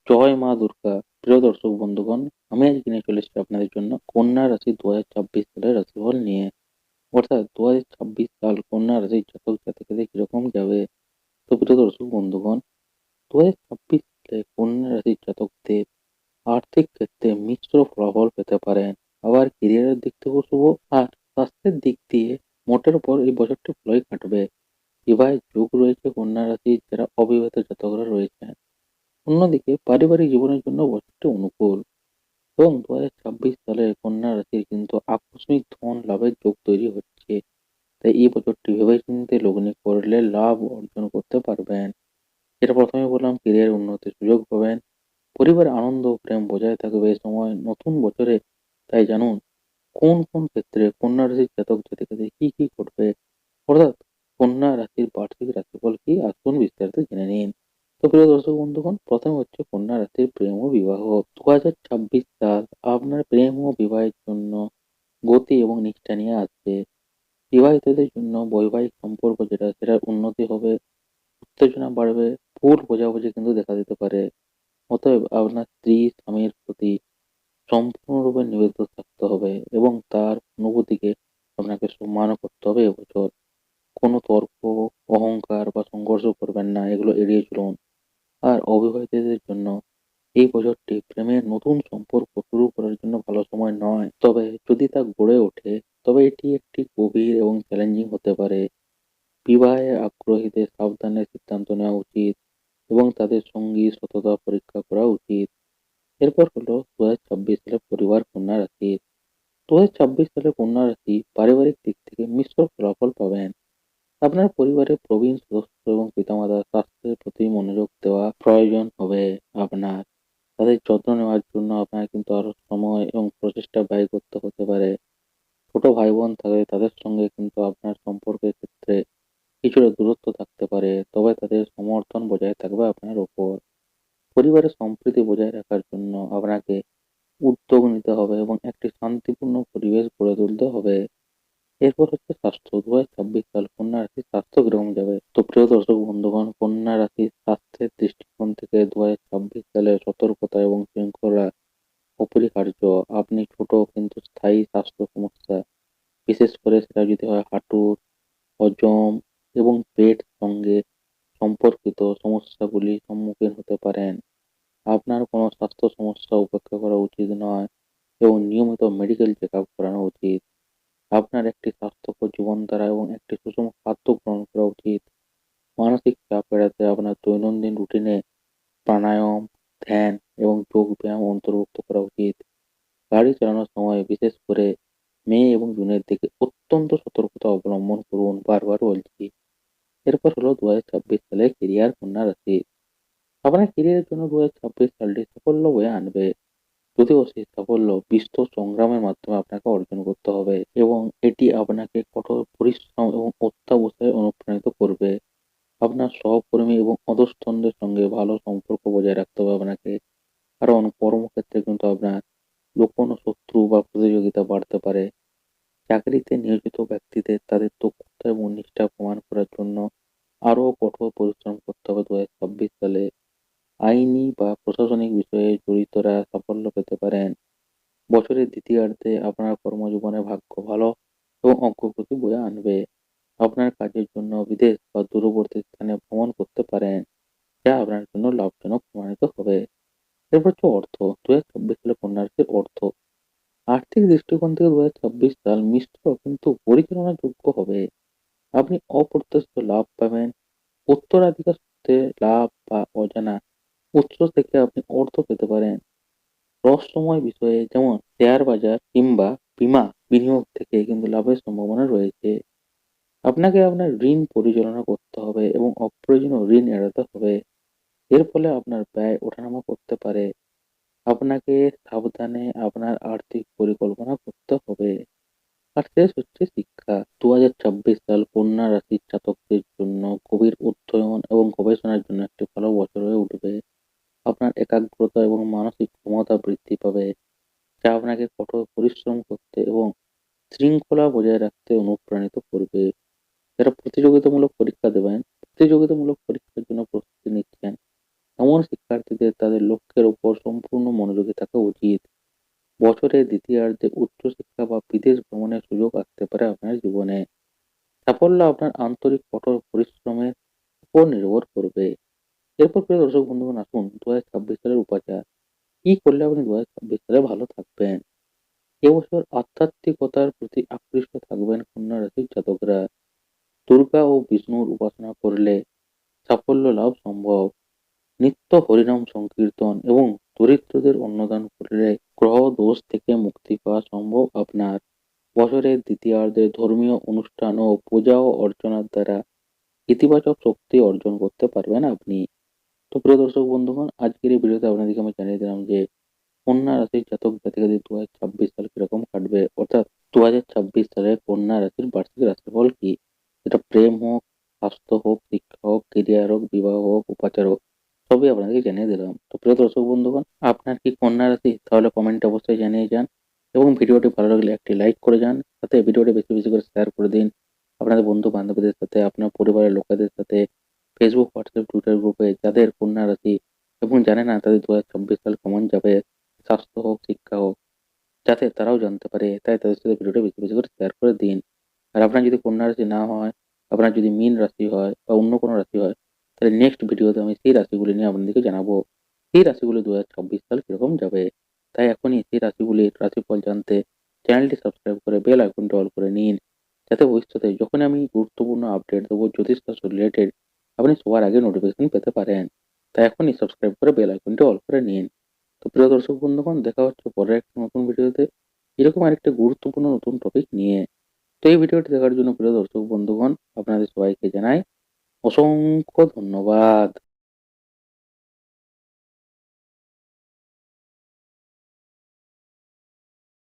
জয় মা দুর্গা! প্রিয় দর্শক বন্ধুগণ, আমি আজকে নিয়ে চলে এসেছি আপনাদের জন্য কন্যা রাশি ২০২৬ সালের রাশিফল নিয়ে। অর্থাৎ ২০২৬ সাল কন্যা রাশির জাতক জাতিকাদের কিরকম যাবে। তো প্রিয় দর্শক বন্ধুগণ, ২০২৬ সালে কন্যা রাশির জাতকদের আর্থিক ক্ষেত্রে মিশ্র ফলাফল পেতে পারেন। আবার ক্যারিয়ারের দিক থেকেও শুভ, আর স্বাস্থ্যের দিক দিয়ে মোটের উপর এই বছরটি ভালোই কাটবে। বিবাহের যোগ রয়েছে কন্যা রাশির যারা অবিবাহিত জাতকরা রয়েছেন। অন্যদিকে পারিবারিক জীবনের জন্য বছরটি অনুকূল এবং ২০২৬ সালে কন্যা রাশির কিন্তু আকস্মিক ধন লাভের যোগ তৈরি হচ্ছে। তাই এই বছরটি ভেবেচিন্তে লগ্নি করলে লাভ অর্জন করতে পারবেন। যেটা প্রথমে বললাম, ক্যারিয়ার উন্নতির সুযোগ পাবেন, পরিবারে আনন্দ ও প্রেম বজায় থাকবে এই সময় নতুন বছরে। তাই জানুন কোন কোন ক্ষেত্রে কন্যা রাশির জাতক জাতিকাদের কি কি ঘটবে, অর্থাৎ কন্যা রাশির বার্ষিক রাশিফল কি, আসুন বিস্তারিত জেনে নিন। তো প্রিয় দর্শক বন্ধুগণ, প্রথমে হচ্ছে কন্যা রাশির প্রেম ও বিবাহ। ২০২৬ সাল আপনার প্রেম ও বিবাহের জন্য গতি এবং নিষ্ঠা নিয়ে আসবে। বিবাহিতদের জন্য বৈবাহিক সম্পর্ক যেটা সেটার উন্নতি হবে, উত্তেজনা বাড়বে, ভুল বোঝাবুঝি কিন্তু দেখা দিতে পারে। অতএব আপনার স্ত্রী স্বামীর প্রতি সম্পূর্ণরূপে নিবেদিত থাকতে হবে এবং তার অনুভূতিকে আপনাকে সম্মানও করতে হবে এবছর। কোনো তর্ক, অহংকার বা সংঘর্ষ করবেন না, এগুলো এড়িয়ে চলুন। আর অবিবাহিতদের জন্য এই বছরটি প্রেমের নতুন সম্পর্ক শুরু করার জন্য ভালো সময় নয়। তবে যদি তা গড়ে ওঠে, তবে এটি একটি গভীর এবং চ্যালেঞ্জিং হতে পারে। বিবাহে আগ্রহীদের সাবধানে সিদ্ধান্ত নেওয়া উচিত এবং তাদের সঙ্গী সততা পরীক্ষা করা উচিত। এরপর হলো ২০২৬ সালে পরিবার কন্যা রাশি। ২০২৬ সালে কন্যা রাশি পারিবারিক দিক থেকে মিশ্র ফলাফল পাবেন। আপনার পরিবারের প্রবীণ সদস্য এবং পিতামাতার স্বাস্থ্যের প্রতি মনোযোগ দেওয়া প্রয়োজন হবে আপনার। তাদের যত্ন নেওয়ার জন্য আপনার কিন্তু আরো সময় এবং প্রচেষ্টা ব্যয় করতে হতে পারে। ছোট ভাই-বোন থাকলে তাদের সঙ্গে কিন্তু আপনার সম্পর্কের ক্ষেত্রে কিছুটা দূরত্ব থাকতে পারে, তবে তাদের সমর্থন বজায় থাকবে আপনার উপর। পরিবারের সম্প্রীতি বজায় রাখার জন্য আপনাকে উদ্যোগ নিতে হবে এবং একটি শান্তিপূর্ণ পরিবেশ গড়ে তুলতে হবে। এরপর হচ্ছে স্বাস্থ্য। ২০২৬ সাল কন্যা রাশির স্বাস্থ্য কিরকম যাবে? তো প্রিয় দর্শক বন্ধুগণ, কন্যা রাশির স্বাস্থ্যের দৃষ্টিকোণ থেকে ২০২৬ সালে সতর্কতা এবং শৃঙ্খলা অপরিহার্য। আপনি ছোট কিন্তু স্থায়ী স্বাস্থ্য সমস্যা, বিশেষ করে সেটা যদি হয় হাঁটুর, হজম এবং পেট সঙ্গে সম্পর্কিত সমস্যাগুলির সম্মুখীন হতে পারেন। আপনার কোনো স্বাস্থ্য সমস্যা উপেক্ষা করা উচিত নয় এবং নিয়মিত মেডিকেল চেকআপ করানো উচিত। আপনার একটি স্বাস্থ্যকর জীবনধারা এবং একটি সুষম খাদ্য গ্রহণ করা উচিত। মানসিক চাপ এড়াতে আপনার দৈনন্দিন রুটিনে প্রাণায়াম, ধ্যান এবং যোগ ব্যায়াম অন্তর্ভুক্ত করা উচিত। গাড়ি চালানোর সময় বিশেষ করে মে এবং জুনের দিকে অত্যন্ত সতর্কতা অবলম্বন করুন, বারবার বলছি। এরপর হলো ২০২৬ সালে কেরিয়ার কন্যা রাশি। আপনার কেরিয়ারের জন্য ২০২৬ সালটি সাফল্য বয়ে আনবে। যদিও সেই সাফল্য বিস্তর সংগ্রামের মাধ্যমে আপনাকে অর্জন করতে হবে এবং এটি আপনাকে কঠোর পরিশ্রম এবং অধ্যবসায়ে অনুপ্রাণিত করবে। আপনার সহকর্মী এবং অধস্তনদের সঙ্গে ভালো সম্পর্ক বজায় রাখতে হবে আপনাকে। কারণ কর্মক্ষেত্রে কিন্তু আপনার লুকোনো শত্রু বা প্রতিযোগিতা বাড়তে পারে। চাকরিতে নিয়োজিত ব্যক্তিদের তাদের দক্ষতা এবং নিষ্ঠা প্রমাণ করার জন্য আরও কঠোর পরিশ্রম করতে হবে ২০২৬ সালে। আইনি বা প্রশাসনিক বিষয়ে জড়িতরা সাফল্য পেতে পারেন। বছরের দ্বিতীয়ার্ধে আপনার কর্মজীবনে ভাগ্য ভালো এবং অগ্রগতি বয়ে আনবে। আপনার কাজের জন্য বিদেশ বা দূরবর্তী স্থানে ভ্রমণ করতে পারেন, যা আপনার জন্য লাভজনক প্রমাণিত হবে। এরপর হচ্ছে অর্থ। ২০২৬ সালে কন্যা রাশির অর্থ। আর্থিক দৃষ্টিকোণ থেকে ২০২৬ সাল মিশ্র কিন্তু পরিচালনাযোগ্য হবে। আপনি অপ্রত্যাশিত লাভ পাবেন। উত্তরাধিকার সূত্রে লাভ বা অজানা উৎস থেকে আপনি অর্থ পেতে পারেন। রহস্যময় বিষয়ে যেমন শেয়ার বাজার কিংবা বীমা বিনিয়োগ থেকে কিন্তু লাভের সম্ভাবনা রয়েছে। আপনাকে আপনার ঋণ পরিচালনা করতে হবে এবং অপ্রয়োজনীয় ঋণ এড়াতে হবে। এর ফলে আপনার ব্যয় ওঠানামা করতে পারে। আপনাকে সাবধানে আপনার আর্থিক পরিকল্পনা করতে হবে। আর শেষ হচ্ছে শিক্ষা। ২০২৬ সাল কন্যা রাশির জাতকদের জন্য গভীর অধ্যয়ন এবং গবেষণার জন্য একটি ভালো বছর হয়ে উঠবে। আপনার একাগ্রতা এবং মানসিক ক্ষমতা বৃদ্ধি পাবে, যা আপনাকে কঠোর পরিশ্রম করতে এবং শৃঙ্খলা বজায় রাখতে অনুপ্রাণিত করবে। যারা প্রতিযোগিতামূলক পরীক্ষা দেবেন, প্রতিযোগিতামূলক পরীক্ষার জন্য প্রস্তুতি নিচ্ছেন, এমন শিক্ষার্থীদের ছাত্রছাত্রীদের তাদের লক্ষ্যের উপর সম্পূর্ণ মনোযোগী থাকা উচিত। বছরের দ্বিতীয়ার্ধে উচ্চশিক্ষা বা বিদেশ ভ্রমণের সুযোগ আসতে পারে আপনার জীবনে। সাফল্য আপনার আন্তরিক কঠোর পরিশ্রমের উপর নির্ভর করবে। এরপর প্রিয় দর্শক বন্ধুগণ, আসুন 2026 সালের উপাচার। কি করলে আপনি 2026 সালে ভালো থাকবেন? এবছর আধ্যাত্মিকতার প্রতি আকৃষ্ট থাকবেন কন্যা রাশির জাতকরা। দুর্গা ও বিষ্ণুর উপাসনা করলে সাফল্য লাভ সম্ভব। নিত্য হরিনাম সংকীর্তন এবং দরিদ্রদের অন্নদান করলে গ্রহ দোষ থেকে মুক্তি পাওয়া সম্ভব আপনার। বছরের দ্বিতীয়ার্ধে ধর্মীয় অনুষ্ঠান ও পূজা ও অর্চনার দ্বারা ইতিবাচক শক্তি অর্জন করতে পারবেন আপনি। তো প্রিয় দর্শক বন্ধুগণ, আজকের এই ভিডিওতে আপনাদেরকে আমি জানিয়ে দিলাম যে কন্যা রাশির জাতক জাতিকাদের 2026 সাল কিরকম কাটবে, অর্থাৎ 2026 সালে কন্যা রাশির বার্ষিক রাশিফল কি। এটা প্রেম হোক, স্বাস্থ্য হোক, শিক্ষা হোক, কেরিয়ার হোক, বিবাহ হোক, উপাচার হোক, সবই আপনাদেরকে জানিয়ে দিলাম। তো প্রিয় দর্শক বন্ধুগণ, আপনার কি কন্যা রাশি? তাহলে কমেন্টে অবশ্যই জানিয়ে যান এবং ভিডিওটি ভালো লাগলে একটি লাইক করে যান, সাথে ভিডিওটি বেশি বেশি করে শেয়ার করে দিন আপনাদের বন্ধু বান্ধবদের সাথে, আপনার পরিবারের লোকেদের সাথে, ফেসবুক, হোয়াটসঅ্যাপ, টুইটার গ্রুপে যাদের কন্যা রাশি এবং জানে না তাদের 2026 সাল কেমন যাবে, স্বাস্থ্য হোক, শিক্ষা হোক, যাতে তারাও জানতে পারে। তাই তাদের সাথে ভিডিওটা বেশি বেশি করে শেয়ার করে দিন। আর আপনার যদি কন্যা রাশি না হয়, আপনার যদি মীন রাশি হয় বা অন্য কোনো রাশি হয়, তাহলে নেক্সট ভিডিওতে আমি সেই রাশিগুলি নিয়ে আপনাদেরকে জানাবো সেই রাশিগুলি 2026 সাল কিরকম যাবে। তাই এখনই সেই রাশিগুলির রাশিফল জানতে চ্যানেলটি সাবস্ক্রাইব করে বেল আইকনটি অল করে নিন, যাতে ভবিষ্যতে যখন আমি গুরুত্বপূর্ণ আপডেট দেবো জ্যোতিষশাস্ত্র রিলেটেড, আপনি সবার আগে নোটিফিকেশন পেতে পারেন। তাই এখনই সাবস্ক্রাইব করে বেল আইকনটি অল করে নিন। তো প্রিয় দর্শক বন্ধুগণ, দেখা হচ্ছে পরের একটা নতুন ভিডিওতে এরকম আরেকটা গুরুত্বপূর্ণ নতুন টপিক নিয়ে। তো এই ভিডিওটি দেখার জন্য প্রিয় দর্শক বন্ধুগণ, আপনাদের সবাইকে জানাই অসংখ্য ধন্যবাদ।